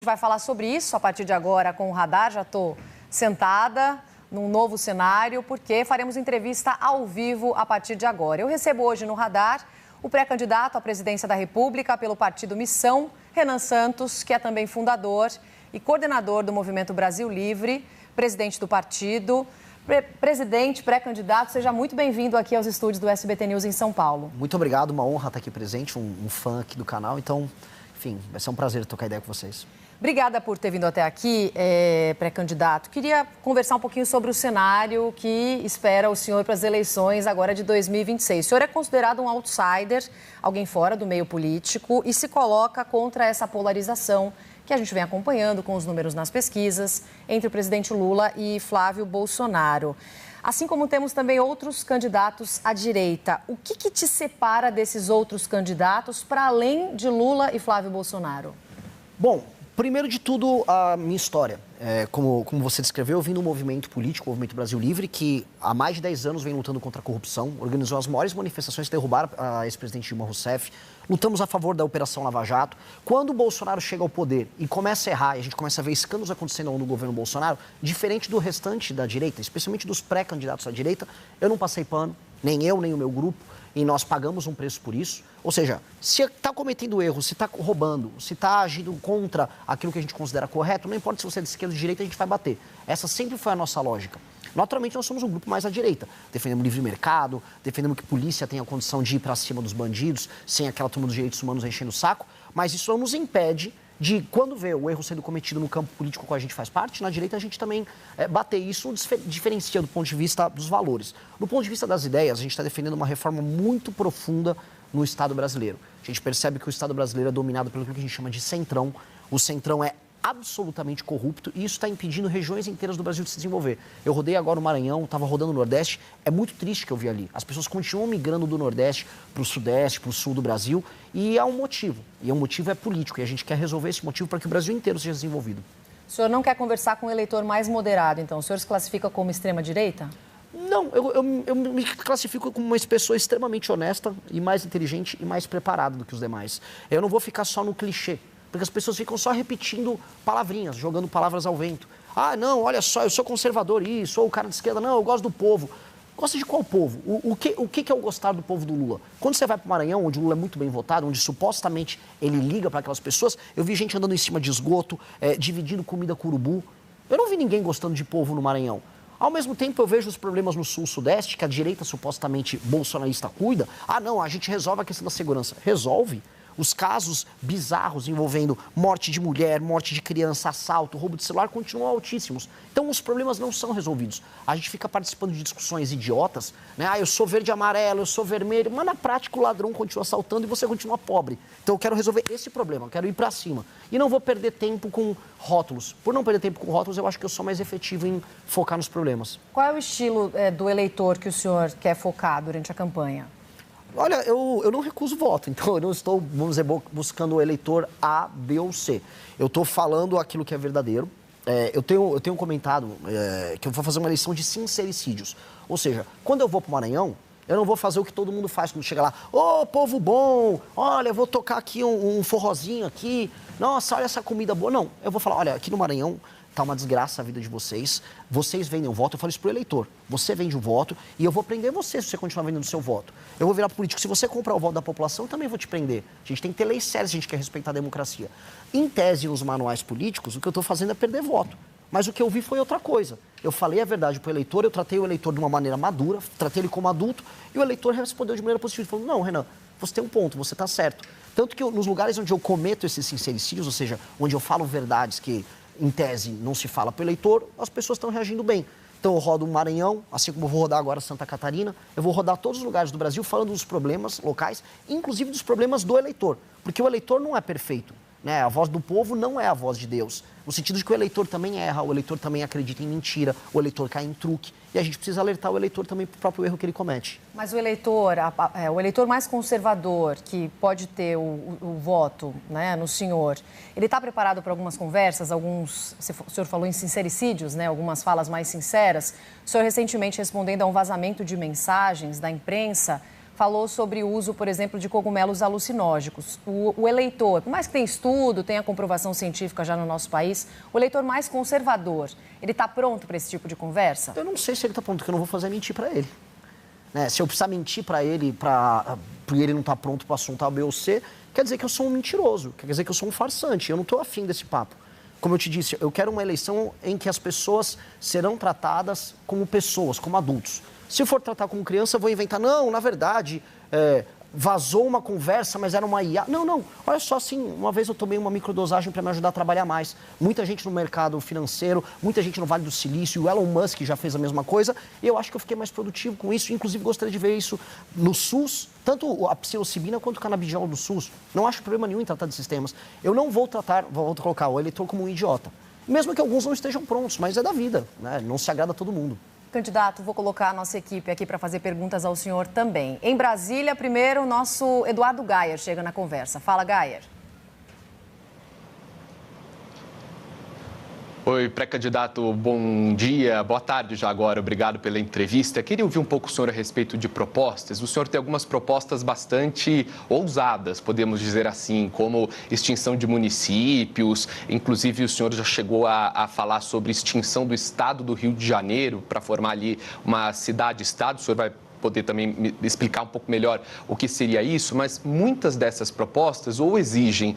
Vai falar sobre isso a partir de agora com o Radar. Já estou sentada num novo cenário, porque faremos entrevista ao vivo a partir de agora. Eu recebo hoje no Radar o pré-candidato à presidência da República pelo partido Missão, Renan Santos, que é também fundador e coordenador do Movimento Brasil Livre, presidente do partido. Presidente, pré-candidato, seja muito bem-vindo aqui aos estúdios do SBT News em São Paulo. Muito obrigado, uma honra estar aqui presente, um fã aqui do canal. Então, enfim, vai ser um prazer trocar ideia com vocês. Obrigada por ter vindo até aqui, pré-candidato. Queria conversar um pouquinho sobre o cenário que espera o senhor para as eleições agora de 2026. O senhor é considerado um outsider, alguém fora do meio político, e se coloca contra essa polarização que a gente vem acompanhando com os números nas pesquisas entre o presidente Lula e Flávio Bolsonaro. Assim como temos também outros candidatos à direita. O que te separa desses outros candidatos para além de Lula e Flávio Bolsonaro? Bom, primeiro de tudo, a minha história. Como você descreveu, eu vim do movimento político, o Movimento Brasil Livre, que há mais de 10 anos vem lutando contra a corrupção, organizou as maiores manifestações que derrubaram a ex-presidente Dilma Rousseff, lutamos a favor da Operação Lava Jato. Quando o Bolsonaro chega ao poder e começa a errar, e a gente começa a ver escândalos acontecendo ao longo do governo Bolsonaro, diferente do restante da direita, especialmente dos pré-candidatos à direita, eu não passei pano, nem eu, nem o meu grupo, e nós pagamos um preço por isso. Ou seja, se está cometendo erro, se está roubando, se está agindo contra aquilo que a gente considera correto, não importa se você é de esquerda ou de direita, a gente vai bater. Essa sempre foi a nossa lógica. Naturalmente, nós somos um grupo mais à direita. Defendemos livre mercado, defendemos que a polícia tenha a condição de ir para cima dos bandidos, sem aquela turma dos direitos humanos enchendo o saco, mas isso não nos impede de, quando vê o erro sendo cometido no campo político que a gente faz parte, na direita a gente também bater. Isso diferencia do ponto de vista dos valores. Do ponto de vista das ideias, a gente está defendendo uma reforma muito profunda no Estado brasileiro. A gente percebe que o Estado brasileiro é dominado pelo que a gente chama de centrão. O centrão é absolutamente corrupto e isso está impedindo regiões inteiras do Brasil de se desenvolver. Eu rodei agora o Maranhão, estava rodando o Nordeste, é muito triste que eu vi ali. As pessoas continuam migrando do Nordeste para o Sudeste, para o Sul do Brasil e há um motivo. E o motivo é político e a gente quer resolver esse motivo para que o Brasil inteiro seja desenvolvido. O senhor não quer conversar com um eleitor mais moderado, então? O senhor se classifica como extrema-direita? Não, eu me classifico como uma pessoa extremamente honesta e mais inteligente e mais preparada do que os demais. Eu não vou ficar só no clichê. Porque as pessoas ficam só repetindo palavrinhas, jogando palavras ao vento. Ah, não, olha só, eu sou conservador e sou o cara de esquerda. Não, eu gosto do povo. Gosta de qual povo? O que é o gostar do povo do Lula? Quando você vai para o Maranhão, onde o Lula é muito bem votado, onde supostamente ele liga para aquelas pessoas, eu vi gente andando em cima de esgoto, dividindo comida com urubu. Eu não vi ninguém gostando de povo no Maranhão. Ao mesmo tempo, eu vejo os problemas no Sul-Sudeste, que a direita supostamente bolsonarista cuida. Ah, não, a gente resolve a questão da segurança. Resolve. Os casos bizarros envolvendo morte de mulher, morte de criança, assalto, roubo de celular continuam altíssimos. Então, os problemas não são resolvidos. A gente fica participando de discussões idiotas, né? Ah, eu sou verde e amarelo, eu sou vermelho, mas na prática o ladrão continua assaltando e você continua pobre. Então, eu quero resolver esse problema, eu quero ir para cima. E não vou perder tempo com rótulos. Por não perder tempo com rótulos, eu acho que eu sou mais efetivo em focar nos problemas. Qual é o estilo do eleitor que o senhor quer focar durante a campanha? Um eu não recuso voto, então eu não estou, vamos dizer, buscando o eleitor A, B ou C. Eu estou falando aquilo que é verdadeiro. Eu tenho comentado que eu vou fazer uma eleição de sincericídios. Ou seja, quando eu vou para o Maranhão, eu não vou fazer o que todo mundo faz quando chega lá. Ô, povo bom, olha, eu vou tocar aqui um forrozinho aqui. Nossa, olha essa comida boa. Não, eu vou falar, olha, aqui no Maranhão tá uma desgraça a vida de vocês. Vocês vendem o voto, eu falo isso pro eleitor. Você vende o voto e eu vou prender você se você continuar vendendo o seu voto. Eu vou virar político. Se você comprar o voto da população, eu também vou te prender. A gente tem que ter leis sérias se a gente quer respeitar a democracia. Em tese, nos manuais políticos, o que eu estou fazendo é perder voto. Mas o que eu vi foi outra coisa. Eu falei a verdade pro eleitor, eu tratei o eleitor de uma maneira madura, tratei ele como adulto, e o eleitor respondeu de maneira positiva. Ele falou, não, Renan, você tem um ponto, você está certo. Tanto que nos lugares onde eu cometo esses sincericídios, ou seja, onde eu falo verdades que, em tese, não se fala para o eleitor, as pessoas estão reagindo bem. Então eu rodo o Maranhão, assim como eu vou rodar agora Santa Catarina, eu vou rodar todos os lugares do Brasil falando dos problemas locais, inclusive dos problemas do eleitor. Porque o eleitor não é perfeito, né? A voz do povo não é a voz de Deus. No sentido de que o eleitor também erra, o eleitor também acredita em mentira, o eleitor cai em truque. E a gente precisa alertar o eleitor também para o próprio erro que ele comete. Mas o eleitor mais conservador, que pode ter o voto, né, no senhor, ele está preparado para algumas conversas, o senhor falou em sincericídios, né, algumas falas mais sinceras. O senhor recentemente respondendo a um vazamento de mensagens da imprensa, falou sobre o uso, por exemplo, de cogumelos alucinógenos. O eleitor, por mais que tenha estudo, tenha comprovação científica já no nosso país, o eleitor mais conservador, ele está pronto para esse tipo de conversa? Eu não sei se ele está pronto, porque eu não vou fazer mentir para ele. Né? Se eu precisar mentir para ele, porque ele não está pronto para o assunto A, B ou C, quer dizer que eu sou um mentiroso, quer dizer que eu sou um farsante. Eu não estou afim desse papo. Como eu te disse, eu quero uma eleição em que as pessoas serão tratadas como pessoas, como adultos. Se for tratar como criança, eu vou inventar, não, na verdade, vazou uma conversa, mas era uma IA. Não, olha só, assim, uma vez eu tomei uma microdosagem para me ajudar a trabalhar mais. Muita gente no mercado financeiro, muita gente no Vale do Silício, o Elon Musk já fez a mesma coisa, e eu acho que eu fiquei mais produtivo com isso, inclusive gostaria de ver isso no SUS, tanto a psilocibina quanto o canabidiol do SUS. Não acho problema nenhum em tratar de sistemas. Eu não vou colocar o eleitor como um idiota. Mesmo que alguns não estejam prontos, mas é da vida, né? Não se agrada a todo mundo. Candidato, vou colocar a nossa equipe aqui para fazer perguntas ao senhor também. Em Brasília, primeiro, o nosso Eduardo Gayer chega na conversa. Fala, Gayer. Oi, pré-candidato, bom dia, boa tarde já agora, obrigado pela entrevista. Queria ouvir um pouco o senhor a respeito de propostas. O senhor tem algumas propostas bastante ousadas, podemos dizer assim, como extinção de municípios, inclusive o senhor já chegou a falar sobre extinção do estado do Rio de Janeiro para formar ali uma cidade-estado. O senhor vai poder também me explicar um pouco melhor o que seria isso, mas muitas dessas propostas ou exigem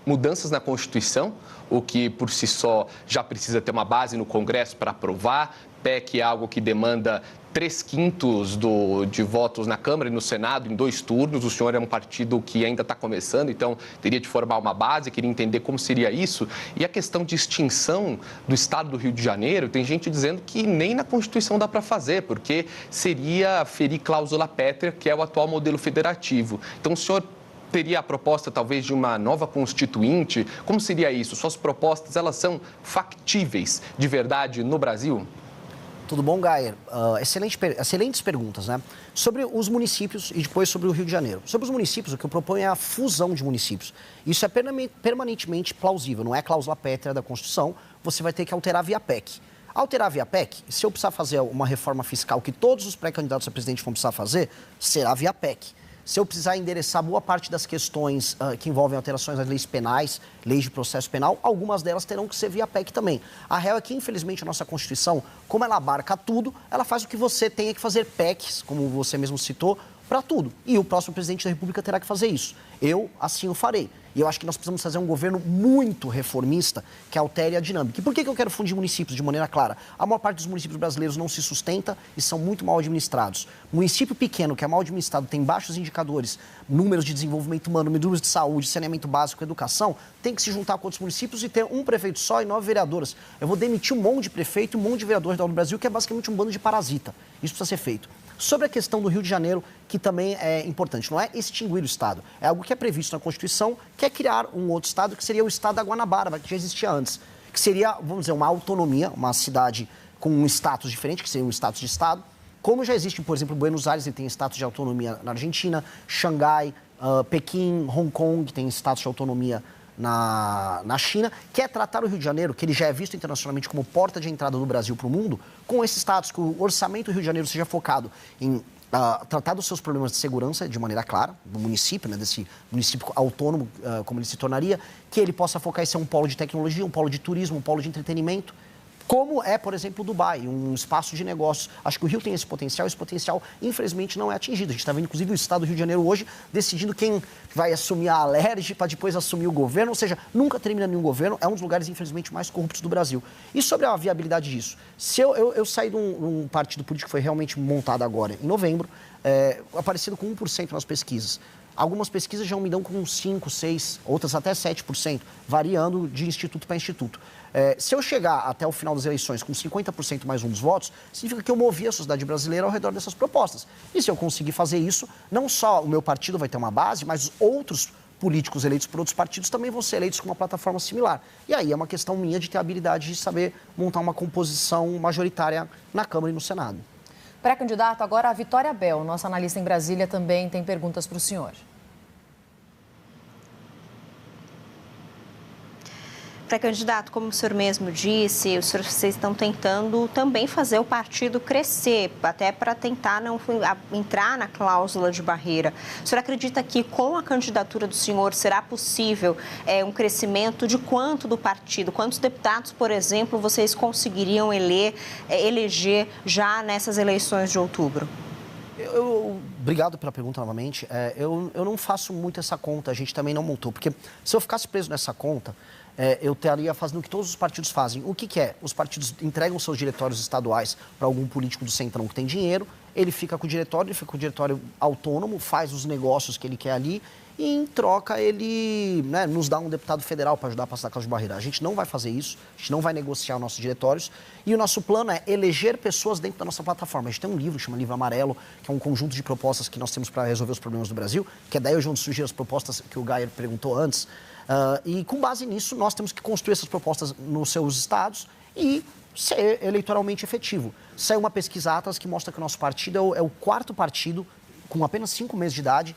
mudanças na Constituição, o que por si só já precisa ter uma base no Congresso para aprovar. PEC é algo que demanda 3/5 de votos na Câmara e no Senado em 2 turnos. O senhor é um partido que ainda está começando, então teria de formar uma base, queria entender como seria isso. E a questão de extinção do Estado do Rio de Janeiro, tem gente dizendo que nem na Constituição dá para fazer, porque seria ferir cláusula pétrea, que é o atual modelo federativo. Então o senhor teria a proposta, talvez, de uma nova constituinte? Como seria isso? Suas propostas, elas factíveis de verdade no Brasil? Tudo bom, Gayer? Excelentes perguntas, né? Sobre os municípios e depois sobre o Rio de Janeiro. Sobre os municípios, o que eu proponho é a fusão de municípios. Isso é permanentemente plausível, não é cláusula pétrea da Constituição, você vai ter que alterar via PEC. Alterar via PEC, se eu precisar fazer uma reforma fiscal que todos os pré-candidatos a presidente vão precisar fazer, será via PEC. Se eu precisar endereçar boa parte das questões que envolvem alterações às leis penais, leis de processo penal, algumas delas terão que ser via PEC também. A real é que, infelizmente, a nossa Constituição, como ela abarca tudo, ela faz o que você tenha que fazer PECs, como você mesmo citou, para tudo. E o próximo presidente da República terá que fazer isso. Eu, assim, o farei. E eu acho que nós precisamos fazer um governo muito reformista que altere a dinâmica. E por que eu quero fundir municípios de maneira clara? A maior parte dos municípios brasileiros não se sustenta e são muito mal administrados. Município pequeno, que é mal administrado, tem baixos indicadores, números de desenvolvimento humano, números de saúde, saneamento básico, educação, tem que se juntar com outros municípios e ter um prefeito só e 9 vereadoras. Eu vou demitir um monte de prefeito e um monte de vereadores do Brasil, que é basicamente um bando de parasita. Isso precisa ser feito. Sobre a questão do Rio de Janeiro, que também é importante, não é extinguir o Estado, é algo que é previsto na Constituição, que é criar um outro Estado, que seria o Estado da Guanabara, que já existia antes, que seria, vamos dizer, uma autonomia, uma cidade com um status diferente, que seria um status de Estado, como já existe, por exemplo, Buenos Aires, ele tem status de autonomia na Argentina, Xangai, Pequim, Hong Kong, que tem status de autonomia na China, que é tratar o Rio de Janeiro, que ele já é visto internacionalmente como porta de entrada do Brasil para o mundo, com esse status, que o orçamento do Rio de Janeiro seja focado em tratar dos seus problemas de segurança de maneira clara, do município, né, desse município autônomo, como ele se tornaria, que ele possa focar em ser um polo de tecnologia, um polo de turismo, um polo de entretenimento, como é, por exemplo, Dubai, um espaço de negócios. Acho que o Rio tem esse potencial, infelizmente, não é atingido. A gente está vendo, inclusive, o Estado do Rio de Janeiro hoje decidindo quem vai assumir a Alerj para depois assumir o governo, ou seja, nunca termina nenhum governo, é um dos lugares, infelizmente, mais corruptos do Brasil. E sobre a viabilidade disso? Se eu saí de um partido político que foi realmente montado agora, em novembro, aparecido com 1% nas pesquisas. Algumas pesquisas já me dão com 5%, 6%, outras até 7%, variando de instituto para instituto. Se eu chegar até o final das eleições com 50% mais um dos votos, significa que eu movi a sociedade brasileira ao redor dessas propostas. E se eu conseguir fazer isso, não só o meu partido vai ter uma base, mas outros políticos eleitos por outros partidos também vão ser eleitos com uma plataforma similar. E aí é uma questão minha de ter a habilidade de saber montar uma composição majoritária na Câmara e no Senado. Pré-candidato, agora a Vitória Bel, nossa analista em Brasília, também tem perguntas para o senhor. Pré-candidato, como o senhor mesmo disse, vocês estão tentando também fazer o partido crescer, até para tentar não entrar na cláusula de barreira. O senhor acredita que com a candidatura do senhor será possível um crescimento de quanto do partido? Quantos deputados, por exemplo, vocês conseguiriam eleger já nessas eleições de outubro? Obrigado pela pergunta novamente. Eu não faço muito essa conta, a gente também não montou, porque se eu ficasse preso nessa conta, eu estaria fazendo o que todos os partidos fazem. O que é? Os partidos entregam seus diretórios estaduais para algum político do centrão que tem dinheiro, ele fica com o diretório, autônomo, faz os negócios que ele quer ali e, em troca, ele nos dá um deputado federal para ajudar a passar a cláusula de barreira. A gente não vai fazer isso, a gente não vai negociar os nossos diretórios e o nosso plano é eleger pessoas dentro da nossa plataforma. A gente tem um livro, chama Livro Amarelo, que é um conjunto de propostas que nós temos para resolver os problemas do Brasil, que é daí onde surgiram as propostas que o Gayer perguntou antes. E com base nisso, nós temos que construir essas propostas nos seus estados e ser eleitoralmente efetivo. Saiu uma pesquisa Atlas que mostra que o nosso partido é o quarto partido, com apenas 5 meses de idade,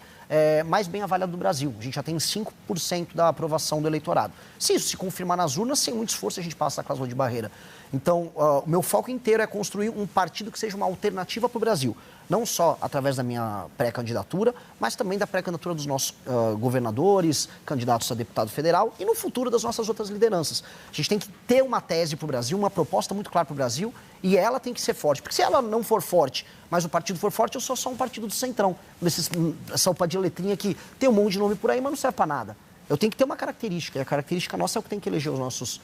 mais bem avaliado do Brasil. A gente já tem 5% da aprovação do eleitorado. Se isso se confirmar nas urnas, sem muito esforço, a gente passa a cláusula de barreira. Então, o meu foco inteiro é construir um partido que seja uma alternativa para o Brasil. Não só através da minha pré-candidatura, mas também da pré-candidatura dos nossos governadores, candidatos a deputado federal e no futuro das nossas outras lideranças. A gente tem que ter uma tese para o Brasil, uma proposta muito clara para o Brasil e ela tem que ser forte. Porque se ela não for forte, mas o partido for forte, eu sou só um partido do centrão. Essa sopa de letrinha que tem um monte de nome por aí, mas não serve para nada. Eu tenho que ter uma característica, e a característica nossa é o que tem que eleger os nossos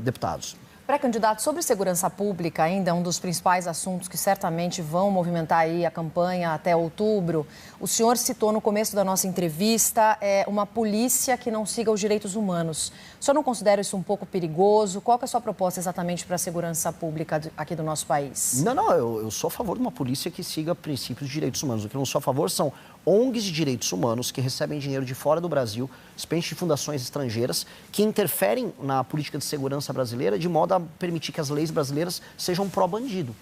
deputados. Pré-candidato, sobre segurança pública, ainda um dos principais assuntos que certamente vão movimentar aí a campanha até outubro. O senhor citou no começo da nossa entrevista uma polícia que não siga os direitos humanos. O senhor não considera isso um pouco perigoso? Qual que é a sua proposta exatamente para a segurança pública aqui do nosso país? Não, eu sou a favor de uma polícia que siga princípios de direitos humanos. O que eu não sou a favor são ONGs de direitos humanos que recebem dinheiro de fora do Brasil, especialmente de fundações estrangeiras, que interferem na política de segurança brasileira de modo a permitir que as leis brasileiras sejam pró-bandido.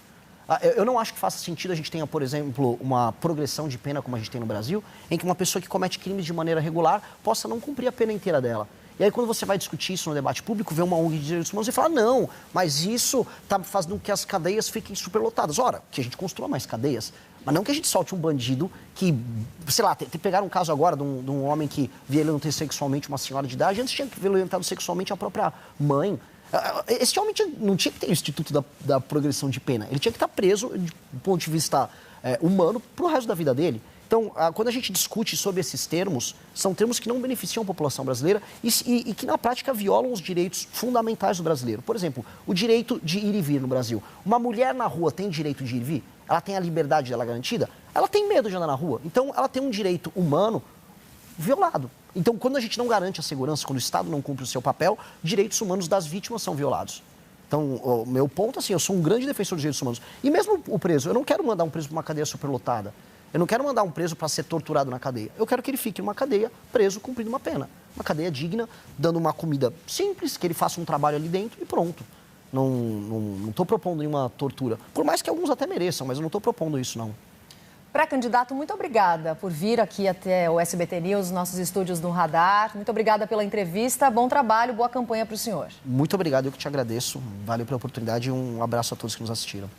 Eu não acho que faça sentido a gente tenha, por exemplo, uma progressão de pena como a gente tem no Brasil, em que uma pessoa que comete crimes de maneira regular possa não cumprir a pena inteira dela. E aí, quando você vai discutir isso no debate público, vê uma ONG de direitos humanos e fala, não, mas isso está fazendo com que as cadeias fiquem superlotadas. Ora, que a gente construa mais cadeias, mas não que a gente solte um bandido que, sei lá, pegaram um caso agora de um homem que violentou sexualmente uma senhora de idade, antes tinha violentado sexualmente a própria mãe. Esse homem não tinha que ter o instituto da progressão de pena. Ele tinha que estar preso, do ponto de vista humano, para o resto da vida dele. Então, quando a gente discute sobre esses termos, são termos que não beneficiam a população brasileira e que, na prática, violam os direitos fundamentais do brasileiro. Por exemplo, o direito de ir e vir no Brasil. Uma mulher na rua tem direito de ir e vir? Ela tem a liberdade dela garantida? Ela tem medo de andar na rua. Então, ela tem um direito humano violado. Então, quando a gente não garante a segurança, quando o Estado não cumpre o seu papel, direitos humanos das vítimas são violados. Então, o meu ponto, assim, eu sou um grande defensor dos direitos humanos. E mesmo o preso, eu não quero mandar um preso para uma cadeia superlotada. Eu não quero mandar um preso para ser torturado na cadeia. Eu quero que ele fique numa cadeia, preso, cumprindo uma pena. Uma cadeia digna, dando uma comida simples, que ele faça um trabalho ali dentro e pronto. Não estou propondo nenhuma tortura. Por mais que alguns até mereçam, mas eu não estou propondo isso, não. Pré-candidato, muito obrigada por vir aqui até o SBT News, nossos estúdios no Radar. Muito obrigada pela entrevista. Bom trabalho, boa campanha para o senhor. Muito obrigado, eu que te agradeço. Valeu pela oportunidade e um abraço a todos que nos assistiram.